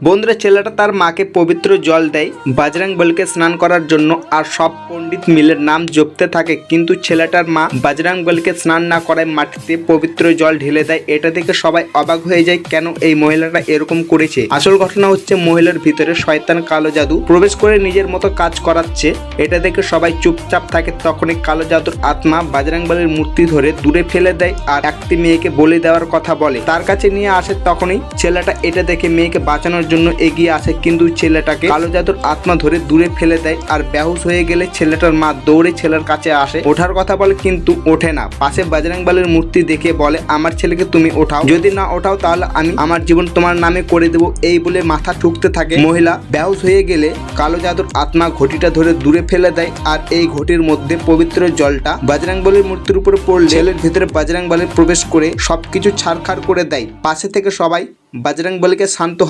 বন্ধুরা, ছেলেটা তার মাকে পবিত্র জল দেয় বজরং বলীকে স্নান করার জন্য, আর সব পণ্ডিত মিলে নাম জপতে থাকে, কিন্তু ছেলেটার মা বজরং বলীকে স্নান না করায় মাটিতে পবিত্র জল ঢেলে দেয়। এটা দেখে সবাই অবাক হয়ে যায়, কেন এই মহিলাটা এরকম করেছে। আসল ঘটনা হচ্ছে মহিলার ভিতরে শয়তান কালো জাদু প্রবেশ করে নিজের মতো কাজ করাচ্ছে। এটা দেখে সবাই চুপচাপ থাকে। তখনই কালো জাদুর আত্মা বজরং বলীর মূর্তি ধরে দূরে ফেলে দেয় আর একটি মেয়েকে বলি দেওয়ার কথা বলে, তার কাছে নিয়ে আসে। তখনই ছেলেটা এটা দেখে মেয়েকে বাঁচানোর জন্য এগিয়ে আসে, কিন্তু ছেলেটাকে কালো জাদুর আত্মা ধরে দূরে ফেলে দেয়। আর বেহুশ হয়ে গেলে ছেলেটার মা দৌড়ে ছেলের কাছে আসে, ওঠার কথা বলে কিন্তু ওঠে না। পাশে বজরং বলীর মূর্তি দেখে বলে, আমার ছেলেকে তুমি ওঠাও, যদি না ওঠাও তাহলে আমি আমার জীবন তোমার নামে করে দেবো। এই বলে মাথা ঠুকতে থাকে। মহিলা বেহুশ হয়ে গেলে কালো জাদুর আত্মা ঘটিটা ধরে দূরে ফেলে দেয়, আর এই ঘটির মধ্যে পবিত্র জলটা বজরং বলীর মূর্তির উপরে পড়লে ছেলের ভিতরে বজরং বলী প্রবেশ করে সবকিছু ছারখার করে দেয়। পাশে থেকে সবাই বজরং বলীকে শান্ত